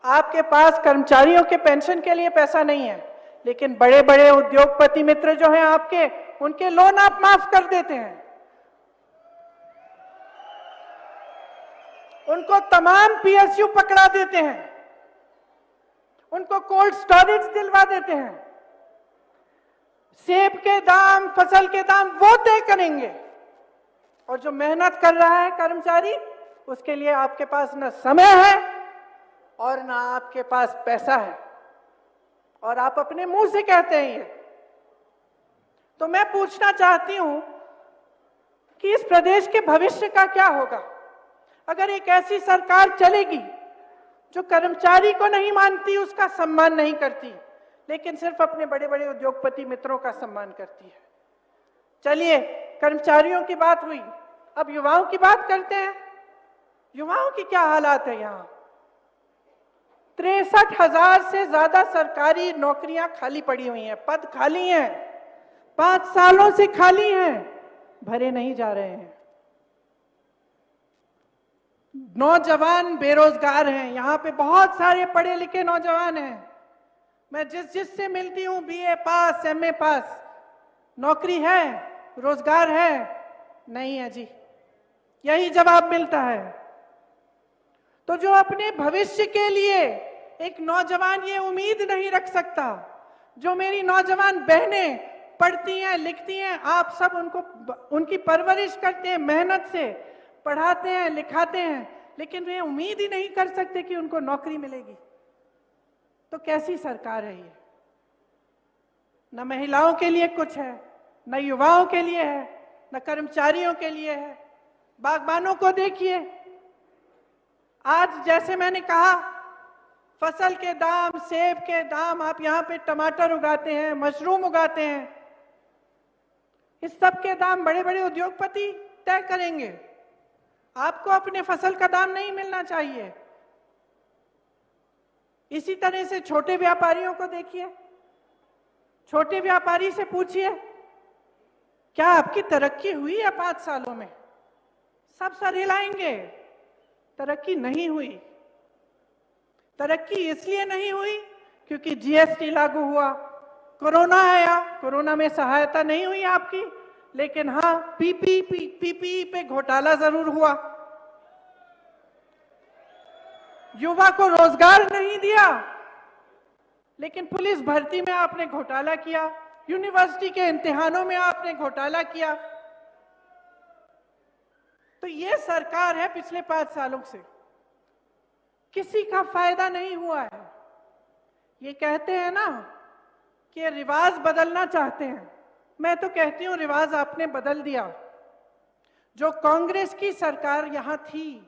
आपके पास कर्मचारियों के पेंशन के लिए पैसा नहीं है, लेकिन बड़े बड़े उद्योगपति मित्र जो हैं आपके, उनके लोन आप माफ कर देते हैं। उनको तमाम पीएसयू पकड़ा देते हैं, उनको कोल्ड स्टोरेज दिलवा देते हैं। सेब के दाम, फसल के दाम वो तय करेंगे, और जो मेहनत कर रहा है कर्मचारी, उसके लिए आपके पास न समय है और ना आपके पास पैसा है, और आप अपने मुंह से कहते हैं ये। तो मैं पूछना चाहती हूं कि इस प्रदेश के भविष्य का क्या होगा अगर एक ऐसी सरकार चलेगी जो कर्मचारी को नहीं मानती, उसका सम्मान नहीं करती, लेकिन सिर्फ अपने बड़े बड़े उद्योगपति मित्रों का सम्मान करती है। चलिए, कर्मचारियों की बात हुई, अब युवाओं की बात करते हैं। युवाओं की क्या हालात है यहां? 63,000 से ज्यादा सरकारी नौकरियां खाली पड़ी हुई हैं, पद खाली हैं, 5 सालों से खाली हैं, भरे नहीं जा रहे हैं। नौजवान बेरोजगार हैं, यहां पे बहुत सारे पढ़े लिखे नौजवान हैं। मैं जिससे मिलती हूं, बीए पास, एमए पास, नौकरी है, रोजगार है? नहीं है जी, यही जवाब मिलता है। तो जो अपने भविष्य के लिए एक नौजवान ये उम्मीद नहीं रख सकता, जो मेरी नौजवान बहनें पढ़ती हैं, लिखती हैं, आप सब उनकी परवरिश करते हैं, मेहनत से पढ़ाते हैं, लिखाते हैं, लेकिन वे उम्मीद ही नहीं कर सकते कि उनको नौकरी मिलेगी। तो कैसी सरकार है ये? न महिलाओं के लिए कुछ है, न युवाओं के लिए है, न कर्मचारियों के लिए है। बागबानों को देखिए, आज जैसे मैंने कहा, फसल के दाम, सेब के दाम, आप यहां पे टमाटर उगाते हैं, मशरूम उगाते हैं, इस सब के दाम बड़े बड़े उद्योगपति तय करेंगे। आपको अपने फसल का दाम नहीं मिलना चाहिए। इसी तरह से छोटे व्यापारियों को देखिए, छोटे व्यापारी से पूछिए, क्या आपकी तरक्की हुई है 5 सालों में? सब सर हिलाएंगे, तरक्की नहीं हुई। तरक्की इसलिए नहीं हुई क्योंकि जीएसटी लागू हुआ, कोरोना आया, कोरोना में सहायता नहीं हुई आपकी, लेकिन हाँ, पीपीई पे घोटाला जरूर हुआ। युवा को रोजगार नहीं दिया, लेकिन पुलिस भर्ती में आपने घोटाला किया, यूनिवर्सिटी के इम्तिहानों में आपने घोटाला किया। तो ये सरकार है पिछले 5 सालों से, किसी का फायदा नहीं हुआ है। ये कहते हैं ना कि रिवाज बदलना चाहते हैं, मैं तो कहती हूं रिवाज आपने बदल दिया। जो कांग्रेस की सरकार यहां थी,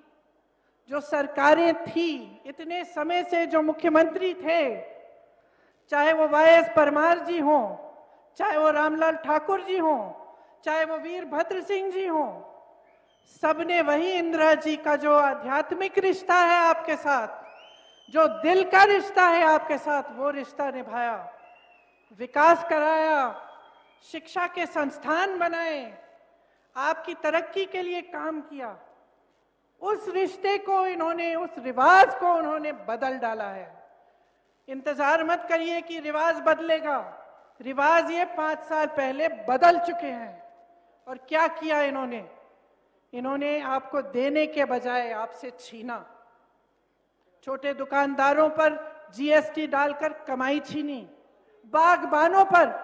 जो सरकारें थी, इतने समय से जो मुख्यमंत्री थे, चाहे वो वाईएस परमार जी हों, चाहे वो रामलाल ठाकुर जी हों, चाहे वो वीरभद्र सिंह जी हों, सबने वही इंदिरा जी का जो आध्यात्मिक रिश्ता है आपके साथ, जो दिल का रिश्ता है आपके साथ, वो रिश्ता निभाया, विकास कराया, शिक्षा के संस्थान बनाए, आपकी तरक्की के लिए काम किया। उस रिश्ते को इन्होंने, उस रिवाज को उन्होंने बदल डाला है। इंतजार मत करिए कि रिवाज बदलेगा, रिवाज ये 5 साल पहले बदल चुके हैं। और क्या किया इन्होंने? इन्होंने आपको देने के बजाय आपसे छीना। छोटे दुकानदारों पर जीएसटी डालकर कमाई छीनी, बागबानों पर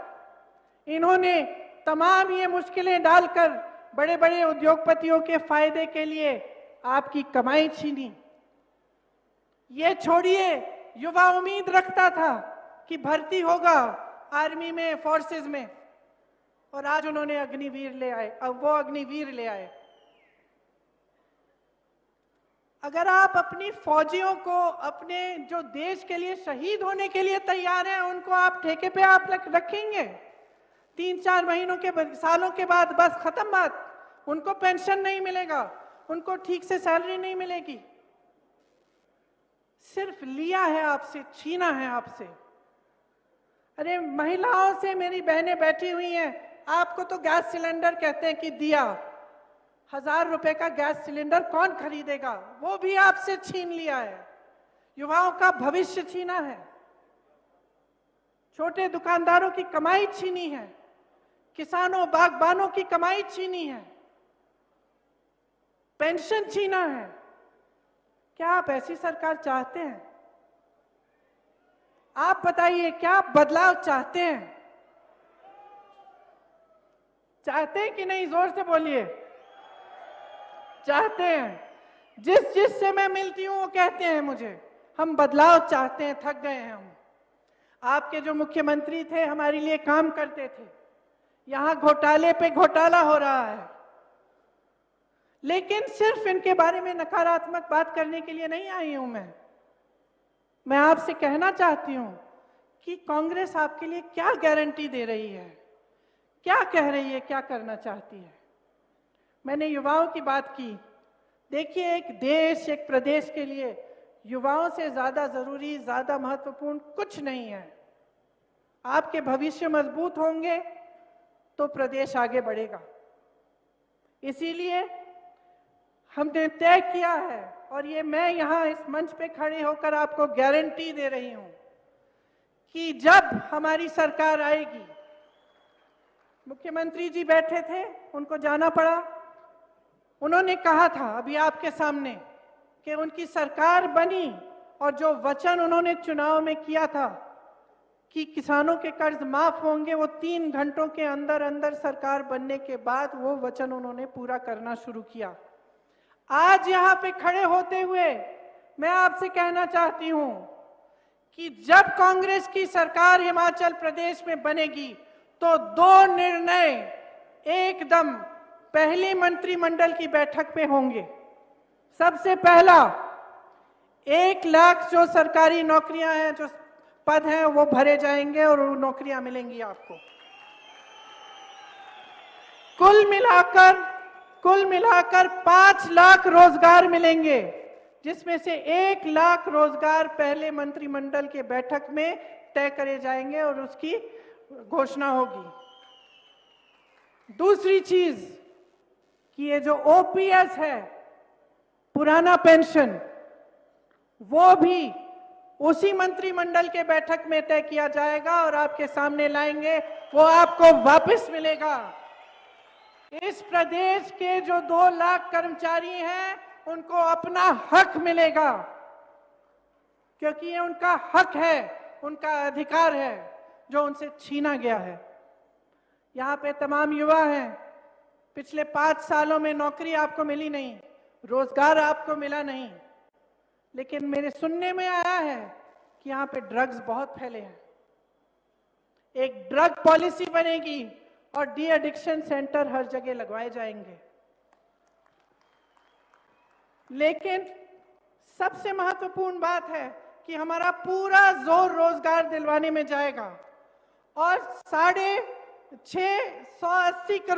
इन्होंने तमाम ये मुश्किलें डालकर बड़े बड़े उद्योगपतियों के फायदे के लिए आपकी कमाई छीनी। ये छोड़िए, युवा उम्मीद रखता था कि भर्ती होगा आर्मी में, फोर्सेस में, और आज उन्होंने अग्निवीर ले आए, अब वो अग्निवीर ले आए। अगर आप अपनी फौजियों को, अपने जो देश के लिए शहीद होने के लिए तैयार हैं, उनको आप ठेके पे आप रखेंगे? 3-4 महीनों के, सालों के बाद बस खत्म बात, उनको पेंशन नहीं मिलेगा, उनको ठीक से सैलरी नहीं मिलेगी। सिर्फ लिया है आपसे, छीना है आपसे। अरे महिलाओं से मेरी बहनें बैठी हुई हैं, आपको तो गैस सिलेंडर कहते हैं कि दिया, 1000 रुपए का गैस सिलेंडर कौन खरीदेगा? वो भी आपसे छीन लिया है। युवाओं का भविष्य छीना है, छोटे दुकानदारों की कमाई छीनी है, किसानों बागबानों की कमाई छीनी है, पेंशन छीना है। क्या आप ऐसी सरकार चाहते हैं? आप बताइए, क्या आप बदलाव चाहते हैं? चाहते हैं कि नहीं? जोर से बोलिए। चाहते हैं। जिस से मैं मिलती हूं वो कहते हैं मुझे, हम बदलाव चाहते हैं, थक गए हैं हम। आपके जो मुख्यमंत्री थे हमारे लिए काम करते थे, यहां घोटाले पे घोटाला हो रहा है, लेकिन सिर्फ इनके बारे में नकारात्मक बात करने के लिए नहीं आई हूं मैं आपसे कहना चाहती हूं कि कांग्रेस आपके लिए क्या गारंटी दे रही है, क्या कह रही है, क्या करना चाहती है। मैंने युवाओं की बात की। देखिए, एक देश, एक प्रदेश के लिए युवाओं से ज्यादा जरूरी, ज्यादा महत्वपूर्ण कुछ नहीं है। आपके भविष्य मजबूत होंगे तो प्रदेश आगे बढ़ेगा। इसीलिए हमने तय किया है, और ये मैं यहां इस मंच पे खड़े होकर आपको गारंटी दे रही हूं कि जब हमारी सरकार आएगी, मुख्यमंत्री जी बैठे थे, उनको जाना पड़ा, उन्होंने कहा था अभी आपके सामने कि उनकी सरकार बनी और जो वचन उन्होंने चुनाव में किया था कि किसानों के कर्ज माफ होंगे, वो 3 घंटों के अंदर अंदर सरकार बनने के बाद वो वचन उन्होंने पूरा करना शुरू किया। आज यहां पे खड़े होते हुए मैं आपसे कहना चाहती हूं कि जब कांग्रेस की सरकार हिमाचल प्रदेश में बनेगी तो 2 निर्णय एकदम पहली मंत्रिमंडल की बैठक पे होंगे। सबसे पहला, 1 लाख जो सरकारी नौकरियां हैं, जो पद हैं, वो भरे जाएंगे और वो नौकरियां मिलेंगी आपको। कुल मिलाकर 5 लाख रोजगार मिलेंगे, जिसमें से 1 लाख रोजगार पहले मंत्रिमंडल के बैठक में तय करे जाएंगे और उसकी घोषणा होगी। दूसरी चीज कि ये जो ओपीएस है, पुराना पेंशन, वो भी उसी मंत्रिमंडल के बैठक में तय किया जाएगा और आपके सामने लाएंगे, वो आपको वापस मिलेगा। इस प्रदेश के जो 2 लाख कर्मचारी हैं, उनको अपना हक मिलेगा, क्योंकि ये उनका हक है, उनका अधिकार है जो उनसे छीना गया है। यहाँ पे तमाम युवा हैं, पिछले 5 सालों में नौकरी आपको मिली नहीं, रोजगार आपको मिला नहीं, लेकिन मेरे सुनने में आया है कि यहाँ पे ड्रग्स बहुत फैले हैं। एक ड्रग पॉलिसी बनेगी और डी एडिक्शन सेंटर हर जगह लगवाए जाएंगे। लेकिन सबसे महत्वपूर्ण बात है कि हमारा पूरा जोर रोजगार दिलवाने में जाएगा और 680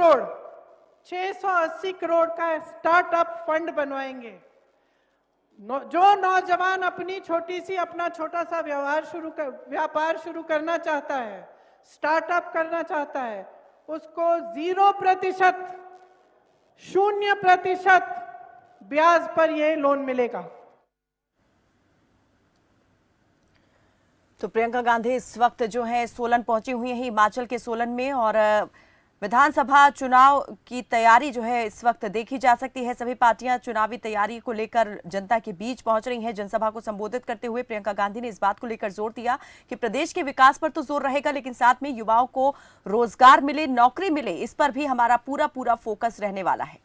करोड़ का स्टार्टअप फंड बनवाएंगे। जो नौजवान अपना छोटा सा व्यापार शुरू करना चाहता है, स्टार्टअप करना चाहता है, उसको 0% ब्याज पर यह लोन मिलेगा। तो प्रियंका गांधी इस वक्त जो है सोलन पहुंची हुई है, हिमाचल के सोलन में, और विधानसभा चुनाव की तैयारी जो है इस वक्त देखी जा सकती है। सभी पार्टियां चुनावी तैयारी को लेकर जनता के बीच पहुंच रही हैं। जनसभा को संबोधित करते हुए प्रियंका गांधी ने इस बात को लेकर जोर दिया कि प्रदेश के विकास पर तो जोर रहेगा, लेकिन साथ में युवाओं को रोजगार मिले, नौकरी मिले, इस पर भी हमारा पूरा फोकस रहने वाला है।